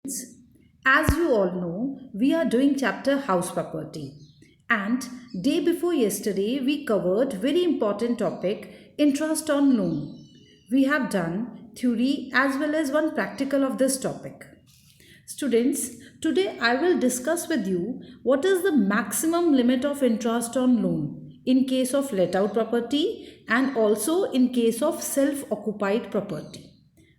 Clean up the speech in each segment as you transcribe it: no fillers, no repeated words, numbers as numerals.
As you all know, we are doing chapter house property, and day before yesterday we covered very important topic interest on loan. We have done theory as well as one practical of this topic. Students, today I will discuss with you what is the maximum limit of interest on loan in case of let out property and also in case of self-occupied property.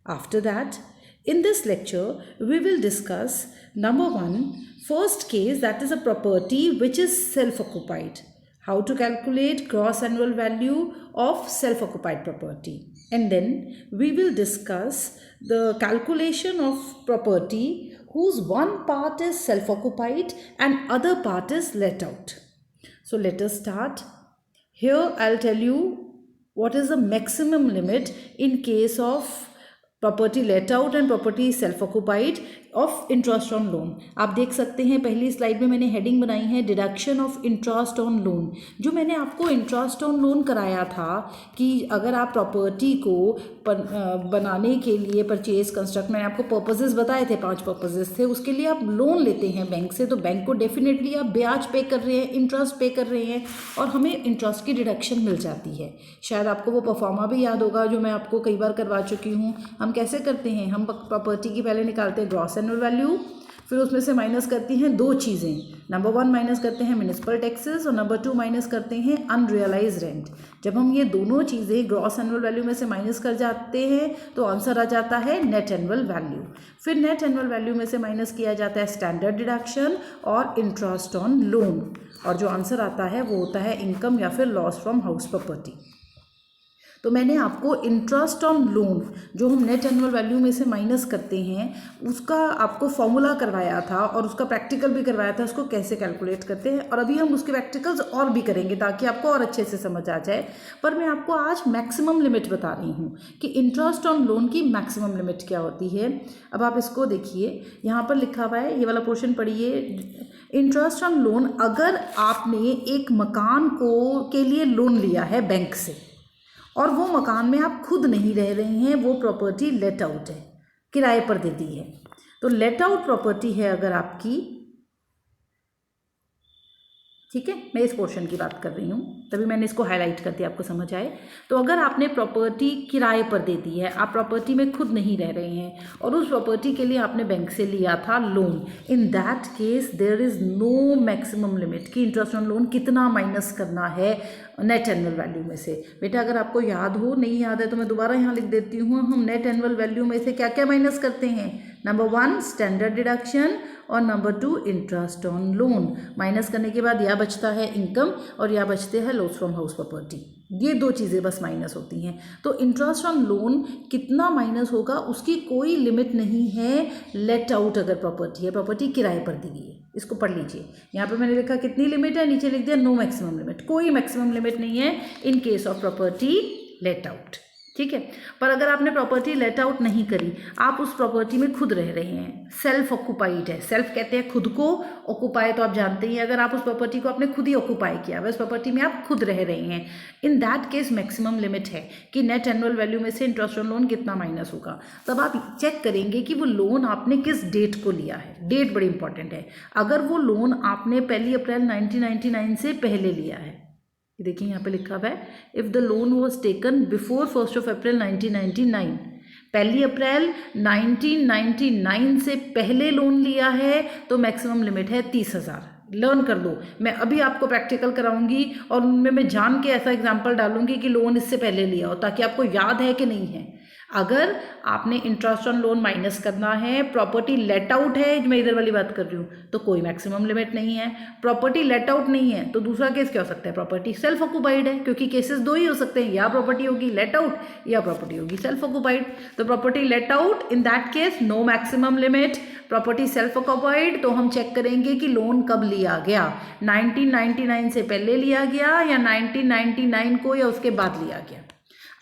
After that, in this lecture, we will discuss number 1, first case, that is a property which is self-occupied. How to calculate gross annual value of self-occupied property. And then we will discuss the calculation of property whose one part is self-occupied and other part is let out. So let us start. Here I'll tell you what is the maximum limit in case of property let out and property self occupied of interest on loan. आप देख सकते हैं पहली slide में मैंने heading बनाई है deduction of interest on loan. जो मैंने आपको इंटरेस्ट ऑन लोन कराया था कि अगर आप प्रॉपर्टी को बनाने के लिए परचेज कंस्ट्रक्ट, मैंने आपको पर्पसेस बताए थे, 5 पर्पसेस थे. उसके लिए आप लोन लेते हैं बैंक से, तो बैंक को डेफिनेटली आप ब्याज पे कर रहे हैं, इंटरेस्ट पे कर रहे हैं और हमें इंटरेस्ट की डिडक्शन मिल जाती है. शायद आपको वो परफॉर्मा भी याद होगा जो मैं आपको कई बार करवा चुकी हूँ. हम कैसे करते हैं, हम प्रॉपर्टी की पहले निकालते हैं ग्रॉस एनुअल वैल्यू, फिर उसमें से माइनस करती हैं 2 चीज़ें. नंबर 1 माइनस करते हैं म्युनिसिपल टैक्सेस और नंबर 2 माइनस करते हैं अनरियलाइज रेंट. जब हम ये दोनों चीज़ें ग्रॉस एनुअल वैल्यू में से माइनस कर जाते हैं तो आंसर आ जाता है नेट एनुअल वैल्यू. फिर नेट एनुअल वैल्यू में से माइनस किया जाता है स्टैंडर्ड डिडक्शन और इंटरेस्ट ऑन लोन, और जो आंसर आता है वो होता है इनकम या फिर लॉस फ्रॉम हाउस प्रॉपर्टी. तो मैंने आपको इंटरेस्ट ऑन लोन जो हम नेट एनुअल वैल्यू में से माइनस करते हैं उसका आपको फॉर्मूला करवाया था और उसका प्रैक्टिकल भी करवाया था, उसको कैसे कैलकुलेट करते हैं, और अभी हम उसके प्रैक्टिकल्स और भी करेंगे ताकि आपको और अच्छे से समझ आ जाए. पर मैं आपको आज मैक्सिमम लिमिट बता रही हूँ कि इंटरेस्ट ऑन लोन की मैक्सिमम लिमिट क्या होती है. अब आप इसको देखिए, यहाँ पर लिखा हुआ है, ये वाला पोर्शन पढ़िए. इंटरेस्ट ऑन लोन, अगर आपने एक मकान के लिए लोन लिया है बैंक से और वो मकान में आप खुद नहीं रह रहे हैं, वो प्रॉपर्टी लेट आउट है, किराए पर दे दी है. तो लेट आउट प्रॉपर्टी है अगर आपकी, ठीक है, मैं इस पोर्शन की बात कर रही हूँ, तभी मैंने इसको हाईलाइट कर दिया आपको समझ आए. तो अगर आपने प्रॉपर्टी किराए पर दे दी है, आप प्रॉपर्टी में खुद नहीं रह रहे हैं और उस प्रॉपर्टी के लिए आपने बैंक से लिया था loan, in that case there is no maximum limit कि इंटरेस्ट ऑन लोन कितना माइनस करना है नेट एनुअल वैल्यू में से. बेटा अगर आपको याद हो, नहीं याद है तो मैं दोबारा यहाँ लिख देती हूँ. हम नेट एनुअल वैल्यू में से क्या क्या माइनस करते हैं. नंबर 1 स्टैंडर्ड डिडक्शन और number 2 interest on loan. Minus करने के बाद या बचता है इनकम और या बचते हैं लॉस फ्रॉम हाउस प्रॉपर्टी. ये 2 चीज़ें बस माइनस होती हैं. तो इंटरेस्ट ऑन लोन कितना माइनस होगा उसकी कोई लिमिट नहीं है. लेट आउट अगर प्रॉपर्टी है, प्रॉपर्टी किराए पर दी गई है, इसको पढ़ लीजिए. यहाँ पर मैंने लिखा कितनी लिमिट है, नीचे लिख दिया नो मैक्सिमम लिमिट. कोई मैक्सिमम लिमिट नहीं है in case of property let out, ठीक है. पर अगर आपने प्रॉपर्टी लेट आउट नहीं करी, आप उस प्रॉपर्टी में खुद रह रहे हैं, सेल्फ ऑक्यूपाइड है, सेल्फ कहते हैं खुद को, ऑक्यूपाई तो आप जानते ही, अगर आप उस प्रॉपर्टी को आपने खुद ही ऑक्यूपाई किया, उस प्रॉपर्टी में आप खुद रह रहे हैं, इन दैट केस मैक्सिमम लिमिट है कि नेट एनुअल वैल्यू में से इंटरेस्ट ऑन लोन कितना माइनस होगा. तब आप चेक करेंगे कि वो लोन आपने किस डेट को लिया है. डेट बड़ी इंपॉर्टेंट है. अगर वो लोन आपने 1 अप्रैल 1999 से पहले लिया है, देखिए यहाँ पे लिखा हुआ है if the loan was taken before 1 अप्रैल 1999, 1 अप्रैल 1999 से पहले लोन लिया है तो मैक्सिमम लिमिट है 30,000. लर्न कर दो, मैं अभी आपको प्रैक्टिकल कराऊंगी और उनमें मैं जान के ऐसा एग्जांपल डालूंगी कि लोन इससे पहले लिया हो, ताकि आपको याद है कि नहीं है. अगर आपने इंटरेस्ट ऑन लोन माइनस करना है, प्रॉपर्टी लेट आउट है, मैं इधर वाली बात कर रही हूँ, तो कोई मैक्सिमम लिमिट नहीं है. प्रॉपर्टी लेट आउट नहीं है तो दूसरा केस क्या हो सकता है, प्रॉपर्टी सेल्फ ऑक्यूपाइड है, क्योंकि केसेस 2 ही हो सकते हैं, या प्रॉपर्टी होगी लेट आउट या प्रॉपर्टी होगी सेल्फ ऑक्यूपाइड. तो property let out, in that case no maximum limit. Property self occupied, तो हम चेक करेंगे कि लोन कब लिया गया, 1999 से पहले लिया गया या 1999 को या उसके बाद लिया गया.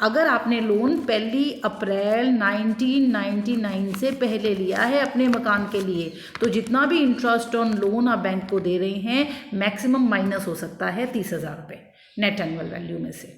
अगर आपने लोन 1 अप्रैल 1999 से पहले लिया है अपने मकान के लिए, तो जितना भी इंटरेस्ट ऑन लोन आप बैंक को दे रहे हैं मैक्सिमम माइनस हो सकता है 30,000 रुपये नेट एनुअल वैल्यू में से.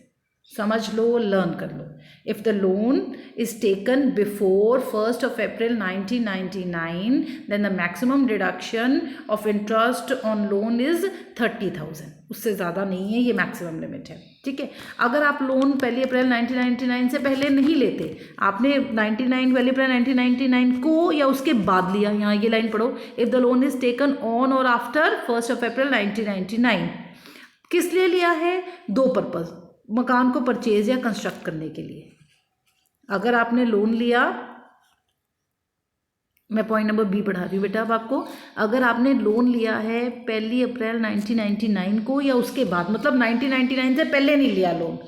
समझ लो, लर्न कर लो. If the loan is taken before 1st of April 1999, then the maximum deduction of interest on loan is 30,000. उससे ज़्यादा नहीं है, ये मैक्सिमम लिमिट है. ठीक है. अगर आप लोन 1 अप्रैल 1999 से पहले नहीं लेते, आपने 1 अप्रैल 1999 को या उसके बाद लिया, यहाँ ये लाइन पढ़ो, if the loan is taken on और आफ्टर 1st of April 1999, किस लिए लिया है? दो पर्पज़, मकान को परचेज या कंस्ट्रक्ट करने के लिए. अगर आपने लोन लिया, मैं पॉइंट नंबर बी पढ़ा रही हूँ बेटा अब आपको. अगर आपने लोन लिया है 1 अप्रैल 1999 को या उसके बाद, मतलब 1999 से पहले नहीं लिया लोन,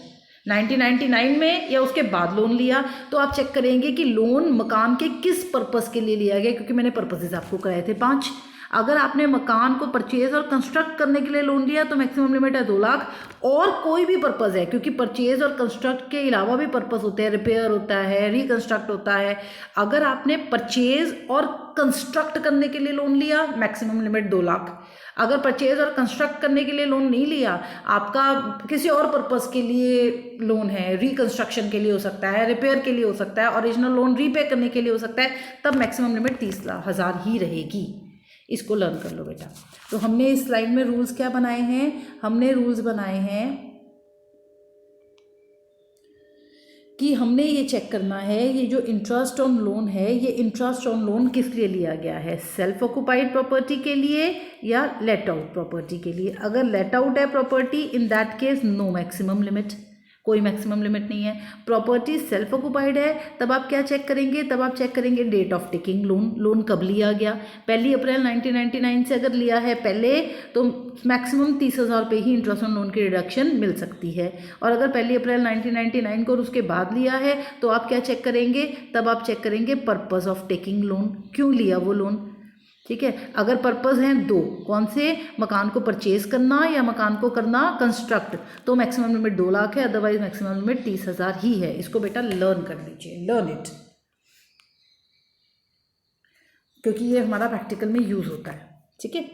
1999 में या उसके बाद लोन लिया, तो आप चेक करेंगे कि लोन मकान के किस पर्पस के लिए लिया गया, क्योंकि मैंने पर्पसेस आपको कराए थे 5. अगर आपने मकान को परचेज और कंस्ट्रक्ट करने के लिए लोन लिया तो मैक्सिमम लिमिट है 2 लाख. और कोई भी पर्पज़ है, क्योंकि परचेज और कंस्ट्रक्ट के अलावा भी पर्पज़ होते हैं, रिपेयर होता है, रिकंस्ट्रक्ट होता है. अगर आपने परचेज और कंस्ट्रक्ट करने के लिए लोन लिया, मैक्सिमम लिमिट 2 लाख. अगर परचेज और कंस्ट्रक्ट करने के लिए लोन नहीं लिया, आपका किसी और पर्पज़ के लिए लोन है, रिकंस्ट्रक्शन के लिए हो सकता है, रिपेयर के लिए हो सकता है, ओरिजिनल लोन रीपे करने के लिए हो सकता है, तब मैक्सिमम लिमिट 30,000 ही रहेगी. इसको लर्न कर लो बेटा. तो हमने इस स्लाइड में रूल्स क्या बनाए हैं? हमने रूल्स बनाए हैं कि हमने ये चेक करना है, ये जो इंटरेस्ट ऑन लोन है, ये इंटरेस्ट ऑन लोन किस लिए लिया गया है? सेल्फ ऑक्यूपाइड प्रॉपर्टी के लिए या लेट आउट प्रॉपर्टी के लिए? अगर लेट आउट है property, in that case no maximum limit, कोई मैक्सिमम लिमिट नहीं है. प्रॉपर्टी सेल्फ ऑक्यूपाइड है, तब आप क्या चेक करेंगे? तब आप चेक करेंगे date of taking loan, loan कब लिया गया. 1 अप्रैल 1999 से अगर लिया है पहले, तो मैक्सिमम 30,000 रुपये ही इंटरेस्ट ऑन लोन की रिडक्शन मिल सकती है. और अगर 1 अप्रैल 1999 को और उसके बाद लिया है, तो आप क्या चेक करेंगे? तब आप चेक करेंगे पर्पज़ ऑफ टेकिंग लोन, क्यों लिया वो लोन. ठीक है. अगर पर्पज़ हैं 2, कौन से? मकान को परचेज करना या मकान को करना कंस्ट्रक्ट, तो मैक्सिमम लिमिट 2 लाख है, अदरवाइज मैक्सिमम लिमिट 30,000 ही है. इसको बेटा लर्न कर लीजिए, लर्न इट, क्योंकि ये हमारा प्रैक्टिकल में यूज़ होता है. ठीक है.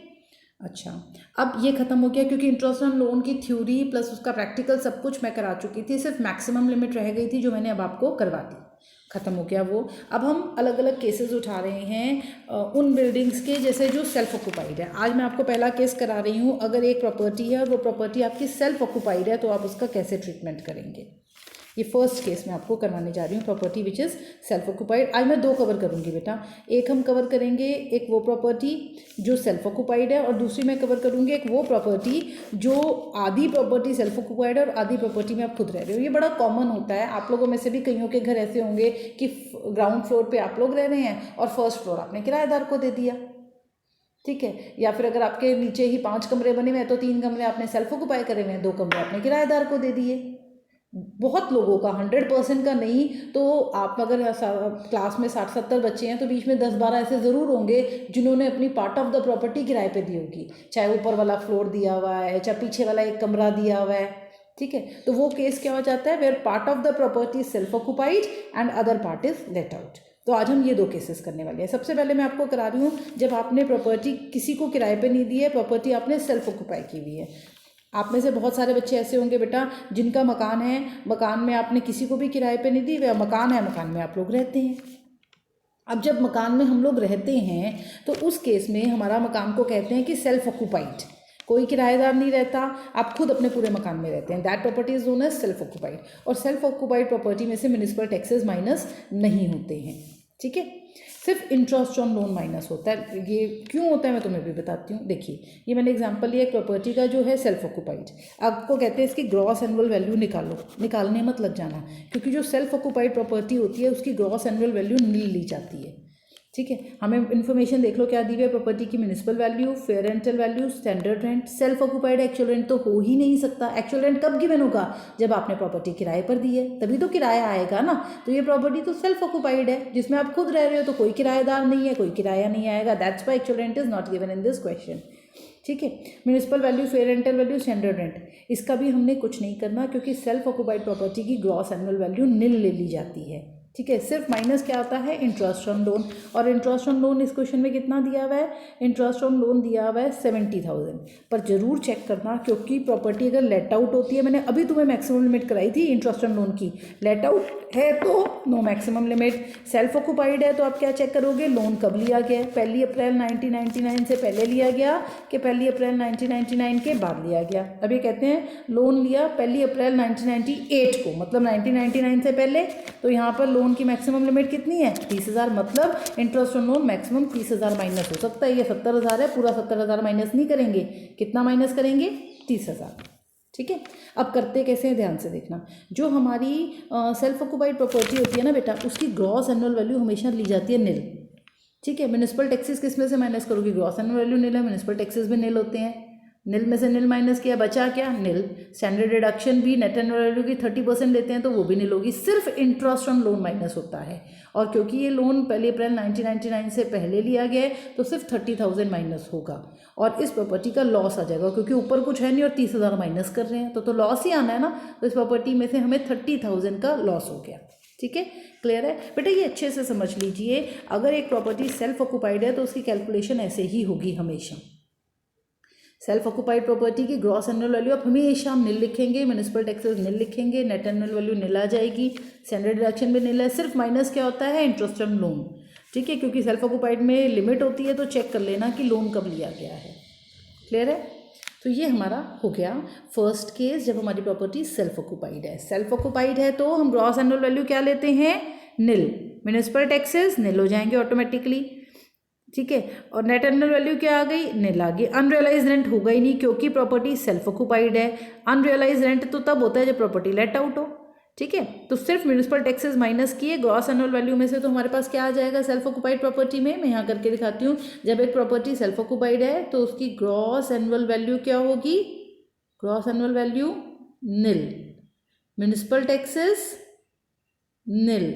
अच्छा, अब ये ख़त्म हो गया, क्योंकि इंटरेस्ट ऑन लोन की थ्योरी प्लस उसका प्रैक्टिकल सब कुछ मैं करा चुकी थी. सिर्फ मैक्सिमम लिमिट रह गई थी जो मैंने अब आपको करवा दी. ख़त्म हो गया वो. अब हम अलग अलग केसेस उठा रहे हैं उन बिल्डिंग्स के जैसे जो सेल्फ ऑक्यूपाइड है. आज मैं आपको पहला केस करा रही हूँ. अगर एक प्रॉपर्टी है और वो प्रॉपर्टी आपकी सेल्फ ऑक्यूपाइड है, तो आप उसका कैसे ट्रीटमेंट करेंगे. ये फर्स्ट केस मैं आपको करवाने जा रही हूँ, property which is self occupied. आज मैं 2 कवर करूँगी बेटा. एक हम कवर करेंगे एक वो प्रॉपर्टी जो सेल्फ ऑक्यूपाइड है, और दूसरी मैं कवर करूँगी एक वो प्रॉपर्टी जो आधी प्रॉपर्टी सेल्फ ऑक्यूपाइड है और आधी प्रॉपर्टी में आप खुद रह रहे हो. ये बड़ा कॉमन होता है. आप लोगों में से भी कईयों के घर ऐसे होंगे कि ग्राउंड फ्लोर पर आप लोग रह रहे हैं और फर्स्ट फ्लोर आपने किराएदार को दे दिया. ठीक है. या फिर अगर आपके नीचे ही 5 कमरे बने हुए हैं, तो 3 कमरे आपने सेल्फ ऑक्यूपाई करे हुए हैं, 2 कमरे आपने किराएदार को दे दिए. बहुत लोगों का, 100% का नहीं, तो आप अगर क्लास में 60-70 बच्चे हैं, तो बीच में 10-12 ऐसे ज़रूर होंगे जिन्होंने अपनी पार्ट ऑफ द प्रॉपर्टी किराए पे दी होगी. चाहे ऊपर वाला फ्लोर दिया हुआ है, चाहे पीछे वाला एक कमरा दिया हुआ है. ठीक है. तो वो केस क्या हो जाता है? Where part of the property is self occupied and other part is let out. तो आज हम ये 2 केसेस करने वाले हैं. सबसे पहले मैं आपको करा रही हूँ जब आपने प्रॉपर्टी किसी को किराए पे नहीं दी है, प्रॉपर्टी आपने सेल्फ ऑक्यूपाई की हुई है. आप में से बहुत सारे बच्चे ऐसे होंगे बेटा जिनका मकान है, मकान में आपने किसी को भी किराए पे नहीं दी, वह मकान है, मकान में आप लोग रहते हैं. अब जब मकान में हम लोग रहते हैं, तो उस केस में हमारा मकान को कहते हैं कि सेल्फ ऑक्यूपाइड. कोई किराएदार नहीं रहता, आप खुद अपने पूरे मकान में रहते हैं. That property is known as self occupied. और सेल्फ ऑक्यूपाइड प्रॉपर्टी में से म्युनिसिपल टैक्सेस माइनस नहीं होते हैं. ठीक है. सिर्फ इंटरेस्ट ऑन लोन माइनस होता है. ये क्यों होता है मैं तुम्हें भी बताती हूँ. देखिए, ये मैंने एग्जांपल लिया एक प्रॉपर्टी का जो है सेल्फ ऑक्यूपाइड. आपको कहते हैं इसकी ग्रॉस एनुअल वैल्यू निकालो. निकालने मत लग जाना, क्योंकि जो सेल्फ ऑक्यूपाइड प्रॉपर्टी होती है उसकी ग्रॉस एनुअल वैल्यू नील ली जाती है. ठीक है. हमें इन्फॉर्मेशन देख लो क्या दी हुई है प्रॉपर्टी की. Municipal value, fair rental value, standard rent. Self occupied actual rent तो हो ही नहीं सकता. एक्चुअल रेंट कब गिवन होगा? जब आपने प्रॉपर्टी किराए पर दी है, तभी तो किराया आएगा ना. तो ये प्रॉपर्टी तो सेल्फ ऑक्यूपाइड है, जिसमें आप खुद रह रहे हो, तो कोई किराएदार नहीं है, कोई किराया नहीं आएगा. That's why actual rent is not given in this question. ठीक है. Municipal value, fair rental value, standard rent, इसका भी हमने कुछ नहीं करना, क्योंकि सेल्फ ऑक्यूपाइड प्रॉपर्टी की ग्रॉस एनुअल वैल्यू निल ले ली जाती है. ठीक है। सिर्फ माइनस क्या आता है, इंटरेस्ट ऑन लोन, और इंटरेस्ट ऑन लोन इस क्वेश्चन में कितना दिया हुआ है, इंटरेस्ट ऑन लोन दिया हुआ है 70,000। पर जरूर चेक करना, क्योंकि प्रॉपर्टी अगर लेट आउट होती है, मैंने अभी तुम्हें मैक्सिमम लिमिट कराई थी इंटरेस्ट ऑन लोन की, लेट आउट है तो no maximum limit. Self occupied है तो आप क्या चेक करोगे, लोन कब लिया गया है, 1 अप्रैल 1999 से पहले लिया गया कि 1 अप्रैल 1999 के बाद लिया गया। अब ये कहते हैं लोन लिया 1 अप्रैल 1998 को, मतलब 1999 से पहले, तो यहाँ पर लोन की मैक्सिमम लिमिट कितनी है, 30,000। मतलब interest on loan maximum 30,000 minus हो सकता है। ये 70,000 है, पूरा 70,000 माइनस नहीं करेंगे, कितना माइनस करेंगे, 30,000। ठीक है। अब करते कैसे हैं, ध्यान से देखना। जो हमारी सेल्फ ऑक्यूपाइड प्रॉपर्टी होती है ना बेटा, उसकी ग्रॉस एनुअल वैल्यू हमेशा ली जाती है निल। ठीक है। म्युनिसिपल टैक्सेस किस में से माइनस करोगी, ग्रॉस एनुअल वैल्यू निल है, म्युनिसिपल टैक्सेस भी निल होते हैं, निल में से निल माइनस किया, बचा क्या, निल। स्टैंडर्ड डिडक्शन भी नेट एनुअल वैल्यू की 30% लेते हैं तो वो भी निल होगी, सिर्फ इंटरेस्ट ऑन लोन माइनस होता है। और क्योंकि ये लोन 1 अप्रैल 1999 से पहले लिया गया है तो सिर्फ 30,000 माइनस होगा, और इस प्रॉपर्टी का लॉस आ जाएगा, क्योंकि ऊपर कुछ है नहीं और 30,000 माइनस कर रहे हैं तो लॉस ही आना है ना। तो इस प्रॉपर्टी में से हमें 30,000 का लॉस हो गया। ठीक है, क्लियर है बेटा। ये अच्छे से समझ लीजिए, अगर एक प्रॉपर्टी सेल्फ ऑक्यूपाइड है तो उसकी कैलकुलेशन ऐसे ही होगी हमेशा। सेल्फ ऑक्यूपाइड प्रॉपर्टी की ग्रॉस एनुअल वैल्यू आप हमेशा निल लिखेंगे, म्युनिसिपल टैक्सेस निल लिखेंगे, नेट एनुअल वैल्यू निल आ जाएगी, स्टैंडर्ड डिडक्शन भी निल है, सिर्फ माइनस क्या होता है, इंटरेस्ट ऑन लोन। ठीक है, क्योंकि सेल्फ ऑक्यूपाइड में लिमिट होती है तो चेक कर लेना कि लोन कब लिया गया है। क्लियर है। तो ये हमारा हो गया फर्स्ट केस, जब हमारी प्रॉपर्टी सेल्फ ऑक्यूपाइड है। सेल्फ ऑक्यूपाइड है तो हम ग्रॉस एनुअल वैल्यू क्या लेते हैं, निल, म्युनिसिपल टैक्सेस निल हो जाएंगे ऑटोमेटिकली। ठीक है, और नेट एनुअल वैल्यू क्या आ गई, निल आ गई। अनरियलाइज रेंट होगा ही नहीं क्योंकि प्रॉपर्टी सेल्फ ऑक्यूपाइड है। अनरियलाइज रेंट तो तब होता है जब प्रॉपर्टी लेट आउट हो। ठीक है, तो सिर्फ म्युनिसिपल टैक्सेस माइनस किए ग्रॉस एनुअल वैल्यू में से, तो हमारे पास क्या आ जाएगा सेल्फ ऑक्यूपाइड प्रॉपर्टी में। मैं यहाँ करके दिखाती हूँ। जब एक प्रॉपर्टी सेल्फ ऑक्यूपाइड है तो उसकी ग्रॉस एनुअल वैल्यू क्या होगी, gross annual value nil, municipal taxes निल।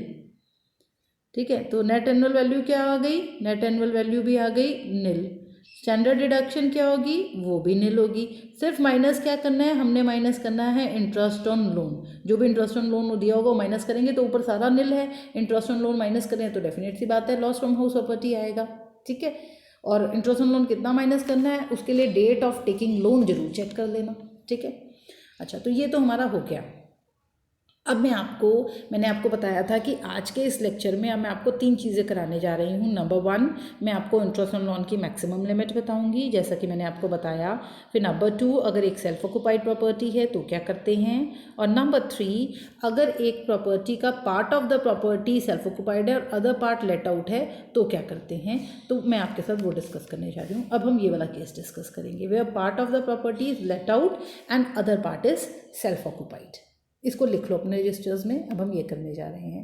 ठीक है, तो नेट एनुअल वैल्यू क्या आ गई, नेट एनुअल वैल्यू भी आ गई निल। स्टैंडर्ड डिडक्शन क्या होगी, वो भी निल होगी। सिर्फ माइनस क्या करना है, हमने माइनस करना है इंटरेस्ट ऑन लोन। जो भी इंटरेस्ट ऑन लोन दिया होगा वो माइनस करेंगे तो ऊपर सारा निल है। इंटरेस्ट ऑन लोन माइनस करें तो डेफिनेट सी बात है लॉस फ्रॉम हाउस प्रॉपर्टी आएगा। ठीक है, और इंटरेस्ट ऑन लोन कितना माइनस करना है, उसके लिए डेट ऑफ टेकिंग लोन जरूर चेक कर लेना। ठीक है, अच्छा, तो ये तो हमारा हो गया। अब मैंने आपको बताया था कि आज के इस लेक्चर में अब मैं आपको 3 चीज़ें कराने जा रही हूँ। नंबर 1, मैं आपको इंटरेस्ट ऑन लोन की मैक्सिमम लिमिट बताऊँगी, जैसा कि मैंने आपको बताया। फिर नंबर 2, अगर एक सेल्फ ऑक्यूपाइड प्रॉपर्टी है तो क्या करते हैं। और नंबर 3, अगर एक प्रॉपर्टी का part of the property self occupied है और अदर पार्ट लेट आउट है तो क्या करते हैं। तो मैं आपके साथ वो डिस्कस करने जा रही हूँ। अब हम ये वाला केस डिस्कस करेंगे, where part of the property is let out and other part is self occupied. इसको लिख लो अपने रजिस्टर्स में। अब हम ये करने जा रहे हैं।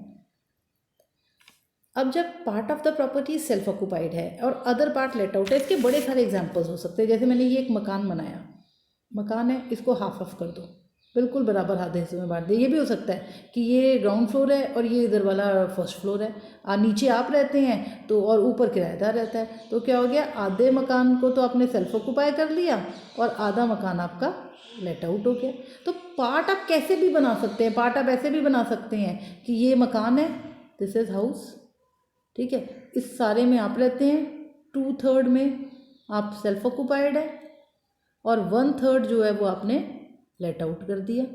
अब जब part of the property self occupied है और अदर पार्ट लेट आउट है, इसके बड़े सारे एग्जांपल्स हो सकते हैं। जैसे मैंने ये एक मकान बनाया, मकान है, इसको हाफ ऑफ कर दो, बिल्कुल बराबर आधे हिस्सों में बांट दे। ये भी हो सकता है कि ये ग्राउंड फ्लोर है और ये इधर वाला फर्स्ट फ्लोर है, नीचे आप रहते हैं तो और ऊपर किराएदार रहता है। तो क्या हो गया, आधे मकान को तो आपने सेल्फ ऑक्यूपाई कर लिया और आधा मकान आपका लेट आउट हो गया। तो पार्ट आप कैसे भी बना सकते हैं, पार्ट आप ऐसे भी बना सकते हैं कि ये मकान है, दिस इज़ हाउस। ठीक है, इस सारे में आप रहते हैं, 2/3 में आप सेल्फ ऑक्यूपाइड है और 1/3 जो है वो आपने लेट आउट कर दिया।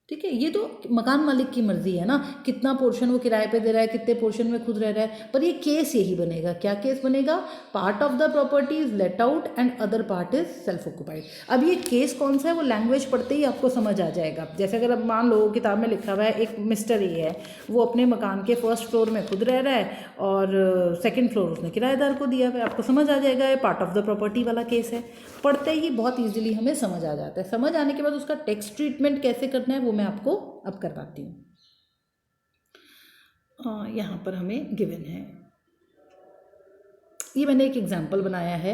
ठीक है, ये तो मकान मालिक की मर्जी है ना, कितना पोर्शन वो किराए पे दे रहा है, कितने पोर्शन में खुद रह रहा है। पर ये केस यही बनेगा। क्या केस बनेगा, part of the property is let out and other part is self occupied. अब ये केस कौन सा है, वो लैंग्वेज पढ़ते ही आपको समझ आ जाएगा। जैसे अगर अब मान लो किताब में लिखा हुआ है एक मिस्टर ए है, वो अपने मकान के फर्स्ट फ्लोर में खुद रह रहा है और सेकेंड फ्लोर उसने किराएदार को दिया हुआ है, आपको समझ आ जाएगा ये पार्ट ऑफ द प्रॉपर्टी वाला केस है। पढ़ते ही बहुत ईजिली हमें समझ आ जाता है। समझ आने के बाद उसका टेक्स्ट ट्रीटमेंट कैसे करना है वो मैं आपको अब करवाती हूँ। यहाँ पर हमें गिवन है, ये मैंने एक एग्जाम्पल बनाया है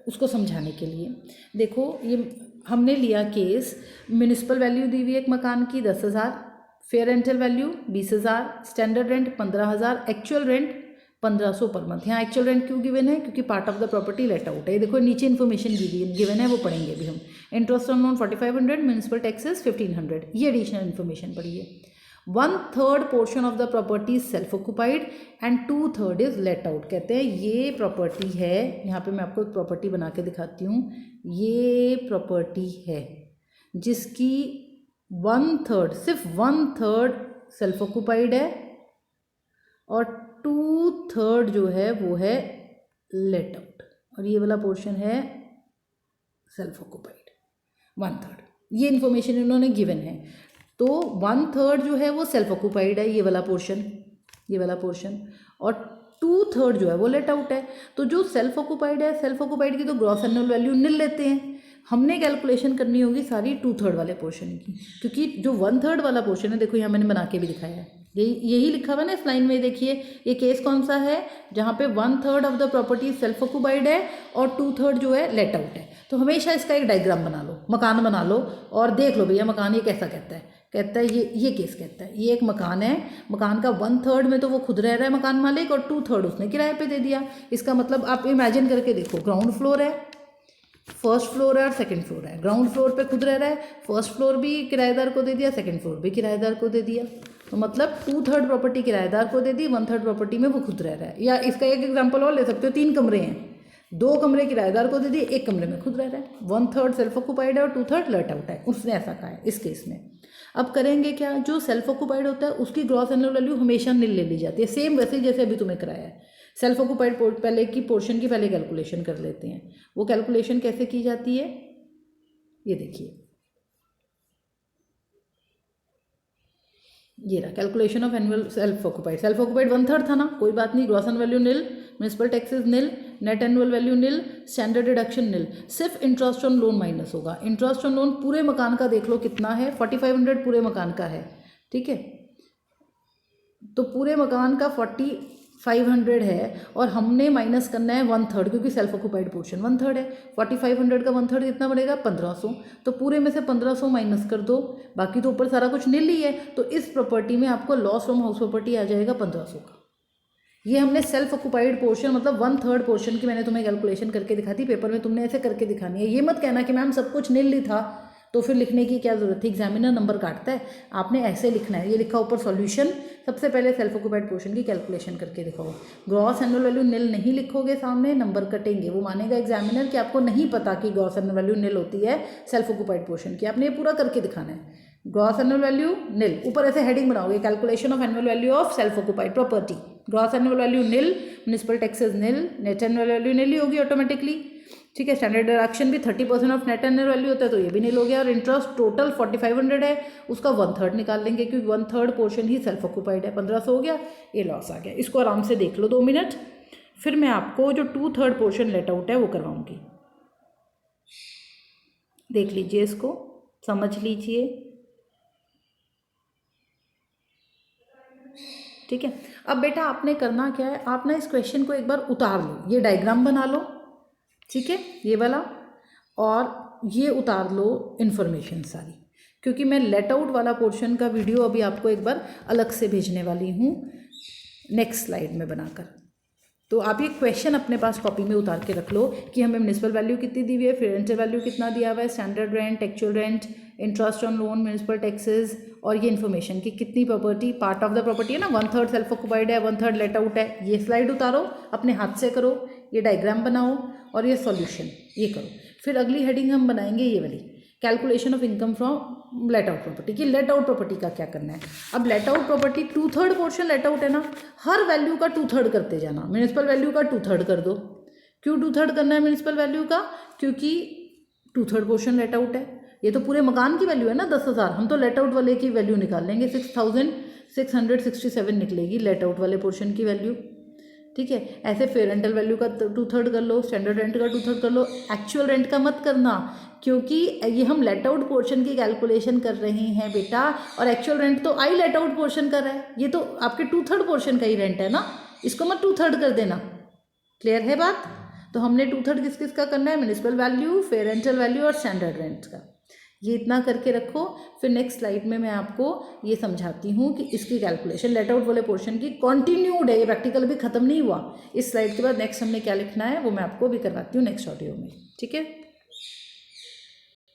उसको समझाने के लिए। देखो, ये हमने लिया केस, म्युनिसिपल वैल्यू दी हुई एक मकान की 10,000, fair rental value 20,000, standard rent 15,000, actual rent 1500 per month. यहाँ एक्चुअल रेंट क्यों गिवन है, क्योंकि part of the property let out है। देखो नीचे इन्फॉर्मेशन गिवन है, वो पढ़ेंगे भी हम। Interest on loan 4500, municipal taxes 1500, ये एडिशनल इन्फॉर्मेशन पढ़िए। 1/3 portion of the property is self occupied and 2/3 is let out. कहते हैं ये प्रॉपर्टी है, यहाँ पे मैं आपको एक प्रॉपर्टी बना के दिखाती हूँ, ये प्रॉपर्टी है जिसकी 1/3, सिर्फ 1/3 सेल्फ ऑक्यूपाइड है और 2/3 जो है वो है लेट आउट, और ये वाला पोर्शन है सेल्फ ऑक्यूपाइड 1/3। ये इन्फॉर्मेशन इन्होंने गिवन है। तो 1/3 जो है वो सेल्फ ऑक्यूपाइड है, ये वाला पोर्शन, और 2/3 जो है वो लेट आउट है। तो जो सेल्फ ऑक्यूपाइड है, सेल्फ ऑक्यूपाइड की तो ग्रॉस एनुअल वैल्यू निल लेते हैं। हमने कैलकुलेशन करनी होगी सारी 2/3 वाले पोर्शन की, क्योंकि जो 1/3 वाला पोर्शन है, देखो यहाँ मैंने बना के भी दिखाया है, यही लिखा हुआ है ना इस लाइन में। देखिए ये केस कौन सा है, जहाँ पे 1/3 of the property self occupied है और 2/3 जो है लेट आउट है। तो हमेशा इसका एक डायग्राम बना लो, मकान बना लो और देख लो भैया मकान ये कैसा कहता है ये केस कहता है, ये एक मकान है, मकान का 1/3 में तो वो खुद रह रहा है मकान मालिक और 2/3 उसने किराए पे दे दिया। इसका मतलब आप इमेजिन करके देखो, ग्राउंड फ्लोर है, फर्स्ट फ्लोर है और सेकंड फ्लोर है। ग्राउंड फ्लोर पे खुद रह रहा है, फर्स्ट फ्लोर भी किराएदार को दे दिया, सेकंड फ्लोर भी किराएदार को दे दिया। तो मतलब 2/3 प्रॉपर्टी किराएदार को दे दी, 1/3 प्रॉपर्टी में वो खुद रह रहा है। या इसका एक एग्जांपल और ले सकते हो, 3 कमरे हैं, 2 कमरे किराएदार को दे दिए, 1 कमरे में खुद रह रहा है। 1/3 सेल्फ ऑक्यूपाइड है और 2/3 लेट आउट है, उसने ऐसा कहा है इस केस में। अब करेंगे क्या, जो सेल्फ ऑक्यूपाइड होता है उसकी ग्रॉस एनुअल वैल्यू हमेशा निल ले ली जाती है, सेम वैसे जैसे अभी तुम्हें कराया है। सेल्फ ऑक्यूपाइड पहले की पोर्शन की पहले कैलकुलेशन कर लेते हैं। वो कैलकुलेशन कैसे की जाती है, ये देखिए, ये रहा calculation of annual self occupied 1/3 था ना, कोई बात नहीं, gross annual value nil, municipal taxes nil, net annual value निल, स्टैंडर्ड डिडक्शन निल, सिर्फ इंटरेस्ट ऑन लोन माइनस होगा। इंटरेस्ट ऑन लोन पूरे मकान का देख लो कितना है, 4500 पूरे मकान का है, ठीक है। तो पूरे मकान का 4500 है और हमने माइनस करना है 1/3, क्योंकि सेल्फ ऑक्यूपाइड पोर्शन 1/3 है। 4500 का 1/3 कितना बनेगा, 1500। तो पूरे में से 1500 माइनस कर दो, बाकी तो ऊपर सारा कुछ निल ही है। तो इस प्रॉपर्टी में आपको लॉस फ्रॉम हाउस प्रॉपर्टी आ जाएगा 1500 का। ये हमने सेल्फ ऑक्यूपाइड पोर्शन मतलब 1/3 पोर्शन की मैंने तुम्हें कैलकुलेशन करके दिखा दी, पेपर में तुमने ऐसे करके दिखानी है। ये मत कहना कि मैम सब कुछ निल ही था तो फिर लिखने की क्या ज़रूरत थी, एग्जामिनर नंबर काटता है। आपने ऐसे लिखना है, ये लिखा ऊपर सॉल्यूशन, सबसे पहले सेल्फ ऑक्यूपाइड पोर्शन की कैलकुलेशन करके दिखाओ। ग्रॉस एनुअल वैल्यू निल नहीं लिखोगे, सामने नंबर कटेंगे, वो मानेगा एग्जामिनर कि आपको नहीं पता कि ग्रॉस एनुअल वैल्यू निल होती है सेल्फ ऑक्यूपाइड पोर्शन की। आपने ये पूरा करके दिखाना है। ग्रॉस एनुअल वैल्यू निल, ऊपर ऐसे हेडिंग बनाओगे, calculation of annual value of self occupied property. Gross annual value nil, municipal taxes nil, net annual value nil ही होगी ऑटोमेटिकली, ठीक है। स्टैंडर्ड डिडक्शन भी 30% ऑफ नेट एनुअल वैल्यू होता है, तो ये भी निल हो गया। और इंटरेस्ट टोटल 4500 है, उसका 1/3 निकाल लेंगे, क्योंकि 1/3 पोर्शन ही सेल्फ ऑक्यूपाइड है। 1500 हो गया, ये लॉस आ गया। इसको आराम से देख लो 2 मिनट, फिर मैं आपको जो 2/3 पोर्शन लेट आउट है वो करवाऊंगी। देख लीजिए, इसको समझ लीजिए, ठीक है। अब बेटा आपने करना क्या है, आप ना इस क्वेश्चन को एक बार उतार लो, ये डायग्राम बना लो, ठीक है, ये वाला, और ये उतार लो इन्फॉर्मेशन सारी, क्योंकि मैं लेट आउट वाला पोर्शन का वीडियो अभी आपको एक बार अलग से भेजने वाली हूँ नेक्स्ट स्लाइड में बनाकर। तो आप ये क्वेश्चन अपने पास कॉपी में उतार के रख लो कि हमें म्युनिसिपल वैल्यू कितनी दी हुई है, फ्री रेंटल वैल्यू कितना दिया हुआ है, standard rent, actual rent, interest on loan, municipal taxes, और ये इन्फॉर्मेशन की कितनी property part of the property है ना, 1/3 सेल्फ ऑक्यूपाइड है, 1/3 लेट आउट है। ये स्लाइड उतारो, अपने हाथ से करो, ये डायग्राम बनाओ और ये सॉल्यूशन ये करो। फिर अगली हेडिंग हम बनाएंगे ये वाली, calculation of income from let out property, कि लेट आउट प्रॉपर्टी का क्या करना है। अब let out property 2/3 portion late out है ना, हर वैल्यू का 2/3 करते जाना। म्युनिसिपल वैल्यू का 2/3 कर दो। क्यों 2/3 करना है म्युनिसिपल वैल्यू का, क्योंकि 2/3 पोर्शन लेट आउट है। ये तो पूरे मकान की वैल्यू है ना 10,000, हम तो लेट आउट वाले की वैल्यू निकाल लेंगे, 6667 निकलेगी लेट आउट वाले पोर्शन की वैल्यू, ठीक है। ऐसे फेयर रेंटल वैल्यू का 2/3 कर लो, स्टैंडर्ड रेंट का 2/3 कर लो, एक्चुअल रेंट का मत करना, क्योंकि ये हम लेट आउट पोर्शन की कैलकुलेशन कर रहे हैं बेटा, और एक्चुअल रेंट तो आई लेट आउट पोर्शन का रहा है, ये तो आपके 2/3 पोर्शन का ही रेंट है ना, इसको मत 2/3 कर देना। क्लियर है बात। तो हमने 2/3 किस किस का करना है, municipal value, fair rental value और स्टैंडर्ड रेंट का। ये इतना करके रखो, फिर नेक्स्ट स्लाइड में मैं आपको ये समझाती हूँ कि इसकी कैलकुलेशन लेट आउट वाले पोर्शन की कॉन्टिन्यूड है, ये प्रैक्टिकल भी खत्म नहीं हुआ। इस स्लाइड के बाद नेक्स्ट हमने क्या लिखना है वो मैं आपको भी करवाती हूँ नेक्स्ट ऑडियो में, ठीक है।